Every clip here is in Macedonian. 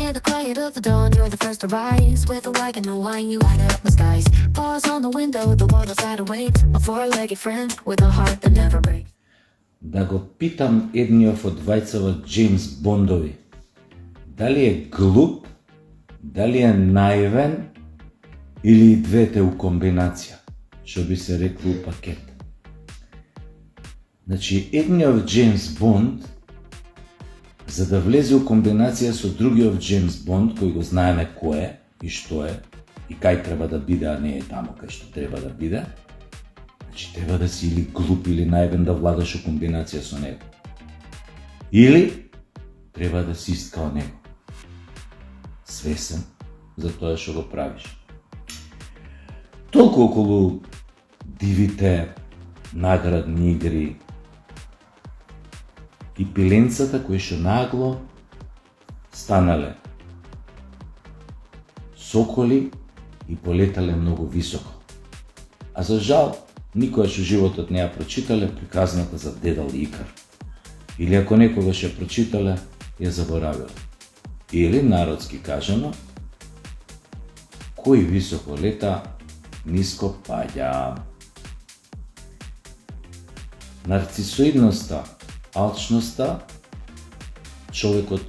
In the quiet of the dawn, you're the first to rise. With a wagon and a wine, you light up the skies. Pause on the window, the world outside awaits. A four-legged friend with a heart that never breaks. Да го питам едниот од двајцава Джеймс Бондови, дали е глуп, дали е наивен или и двете у комбинација, што би се рекло у пакет. Значи, едниот Джеймс Бонд, за да влезе у комбинација со другиот Джеймс Бонд, кој го знаеме кој е и што е, и кај треба да биде, а не е таму кај што треба да биде, значи треба да си или глуп или наивен да владаш у комбинација со него. Или треба да си ист као него. Свесен за тоа што го правиш. Толку околу дивите наградни игри и пиленцата кои што нагло станале соколи и полетале многу високо. А за жал, никогаш во животот не ја прочитале приказната за Дедал и Икар. Или ако некогаш ја прочитале, ја заборавиле. Или, народски кажано, кој високо лета, ниско паѓа. Нарцисоидноста, алчноста, човекот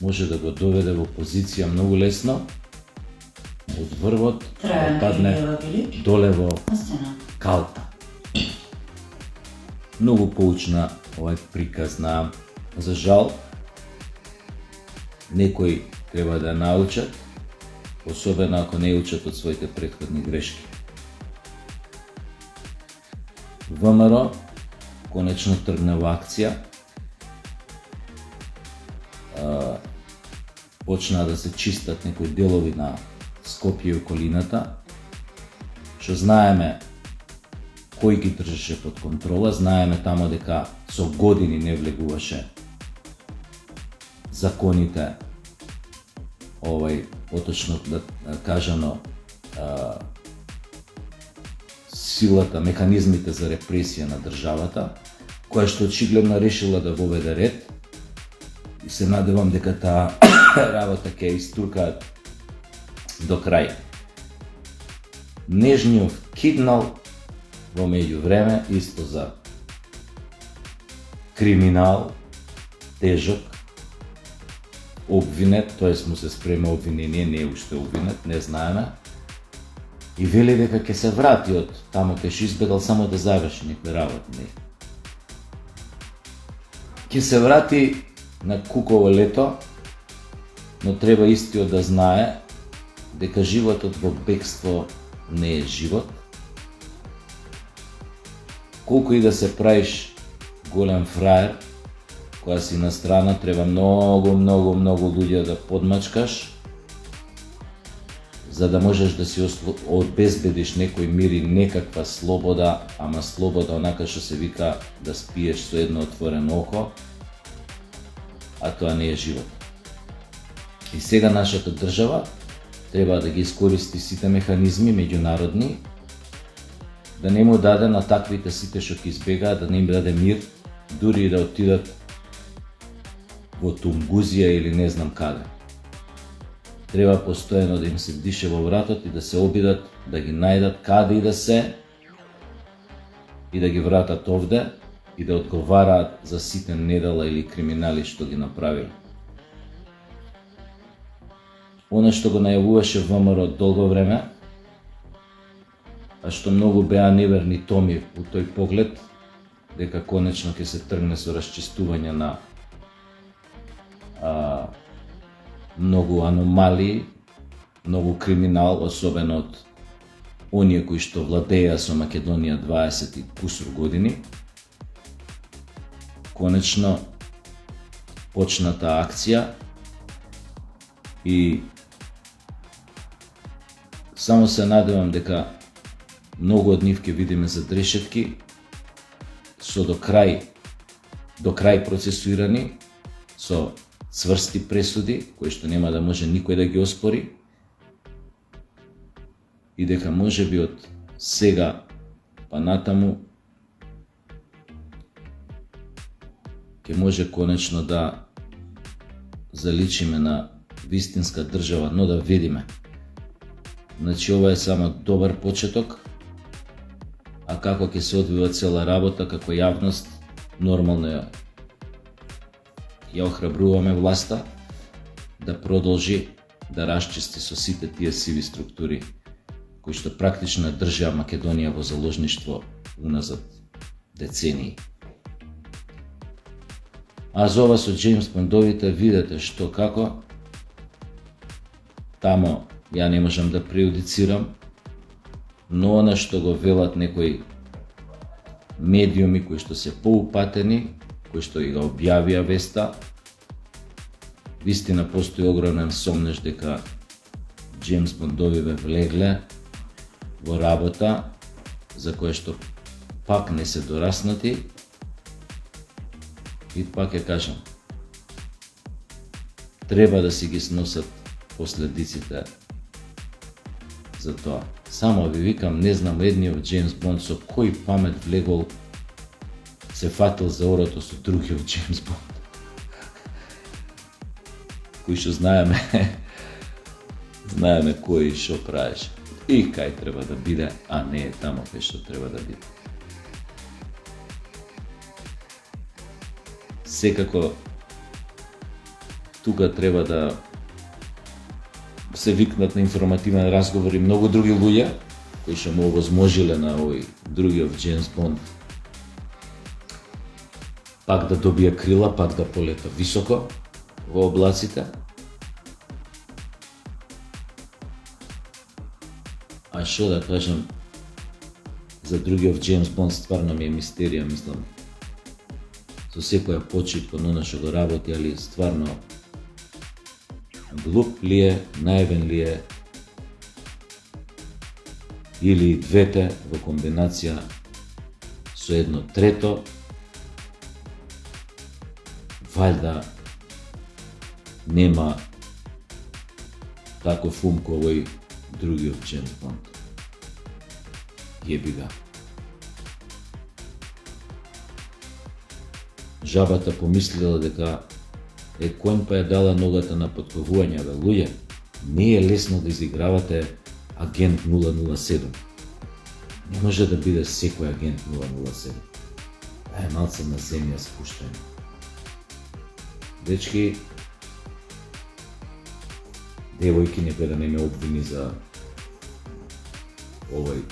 може да го доведе во позиција многу лесно, од врвот да падне доле во калта. Многу поучна овај приказ на, за жал, некои треба да научат, особено ако не учат од своите претходни грешки. ВМРО конечно тргна во акција, почна да се чистат некои делови на Скопје и околината, што знаеме кој ги држеше под контрола, знаеме тамо дека со години не влегуваше законите, поточно да кажано, силата, механизмите за репресија на државата, која што очигледно решила да воведе ред, и се надевам дека таа работа ќе истуркаат до крај. Нежниот киднал во меѓувреме исто за криминал, тежок, обвинет, тоест му се спрема обвинение, не е уште обвинет, не знаеме. И вели дека ќе се врати од таму кај што избегал само да заврши некои работи. Ќе се врати на куково лето, но треба истиот да знае дека животот во бегство не е живот. Колку и да се правиш голем фраер, кога си на страна, треба многу луѓе да подмачкаш, за да можеш да си обезбедиш некој мир и некаква слобода, ама слобода онака што се вика да спиеш со едно отворено око, а тоа не е живот. И сега нашата држава треба да ги искористи сите механизми меѓународни, да не му даде на таквите сите што ќе избегаат, да не им даде мир, дури и да отидат во Тунгузија или не знам каде. Треба постојано да им се дише во вратот и да се обидат да ги најдат каде и да се и да ги вратат овде и да одговараат за сите недела или криминали што ги направиле. Она што го најавуваше ВМРО долго време, а што многу беа неверни томи у тој поглед, дека конечно ќе се тргне со расчистување на многу аномалии, многу криминал, особено од оние кои што владеја со Македонија 20 и кусур години. Конечно почната акција и само се надевам дека многу од нив ќе видиме задрешетки со до крај процесуирани, со цврсти пресуди, кои што нема да може никој да ги оспори, и дека можеби од сега па натаму ќе може конечно да заличиме на вистинска држава, но да видиме. Значи ова е само добар почеток, а како ќе се одвива цела работа како јавност, нормално ја охрабруваме власта да продолжи да расчисти со сите тие сиви структури кои што практично држаа Македонија во заложништво уназад децении. А за ова со Джеймс Бондовите видете што како, тамо ја не можам да преюдицирам, но она што го велат некои медиуми кои што се поупатени, кои што и го објавија веста, вистина постои огромен сомнеж дека Джеймс Бондовиве влегле во работа за која што пак не се дораснати и пак ја кажам, треба да си ги сносат последиците за тоа. Само ви викам, не знам едниот Джеймс Бонд со кој памет влегол се фатил за орото со другиот Джеймс Бонд. Кој што знаеме кој и што правеше и кај треба да биде, а не е тамо кај што треба да биде. Секако тука треба да се викнат на информативен разговор и многу други луѓе кои што му овозможиле на овој другиот Джеймс Бонд пак да добие крила, пак да полета високо во облаците. А што да кажам, за другиот Джеймс Бонд стварно ми е мистерија, мислам. Со секоја почит кон она што го работи, али стварно глуп ли е, наивен ли е, или двете во комбинација со едно трето, валјда нема таков ум кој овој другиот Джеймс Бонд. Јеби га. Жабата помислила дека кој па ја дала ногата на потковување, бе луѓе, не е лесно да изигравате агент 007. Не може да биде секој агент 007. Е малце на земја спуштено. Дечки, девојки некој да не ме обвини за овој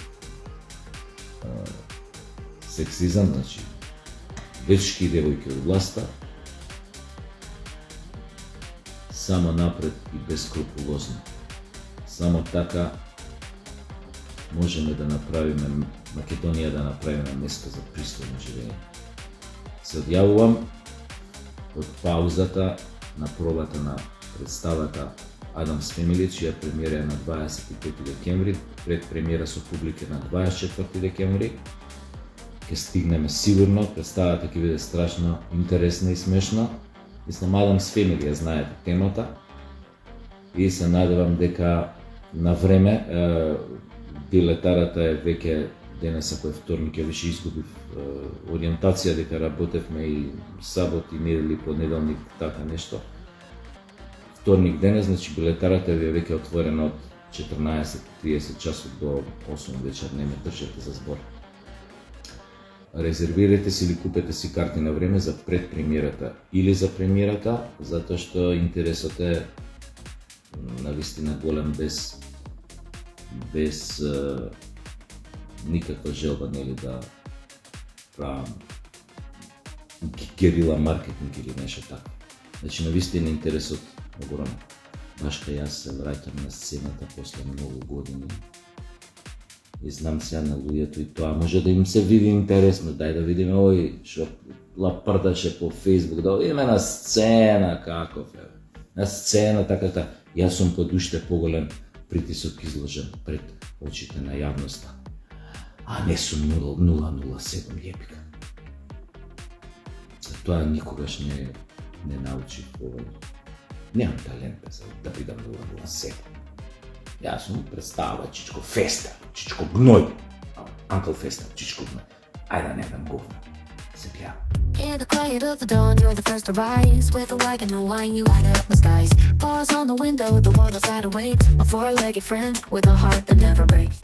сексизам, значи дечки и девојки од власта, само напред и бескрупулозно. Само така можеме да направиме Македонија да направиме место за пристојно живење. Се одјавувам од паузата на пробата на представата Адамс Фемили, чија премиера е на 25 декември, пред премиера со публика на 24 декември. Ке стигнеме сигурно, представата ќе биде страшно интересна и смешна. Мислам, Адамс Фемили ја знаете темата и се надевам дека на време билетарата е веќе денеса кој вторник ја више изгубив ориентација дека работевме и сабот и недели, понеделник, така нешто. Вторник денес, значи билетарата ви е веќе отворена од 14:30 часот до 8 вечер, не ме држете за збор. Резервирайте си или купете си карти на време за предпремиерата или за премиерата, затоа што интересот е навистина голем без никаква желба, нели, да правам герила маркетинг или нешто така. Значи навистина интересот огромен. Баш кај јас се враќам на сцената после многу години и знам сега на луѓето и тоа може да им се види интересно, дај да видиме ој што лапрдаше по Facebook, да видиме на сцена каков е. На сцена така. Јас сум под уште поголем притисок изложен пред очите на јавноста. А не сум 007 јепика. За тоа никогаш не научив овој. Немам талент да бидам 007. Јас сум представа Чичко Фестер, Чичко Гној, Анкл Фестер, Чичко Гној. Ајде да не дам говна. себя. In the quiet of the dawn, you're the first to rise. With a wagon and wine, you light up the skies. Paws on the window, the world outside awaits. A four-legged friend with a heart that never breaks.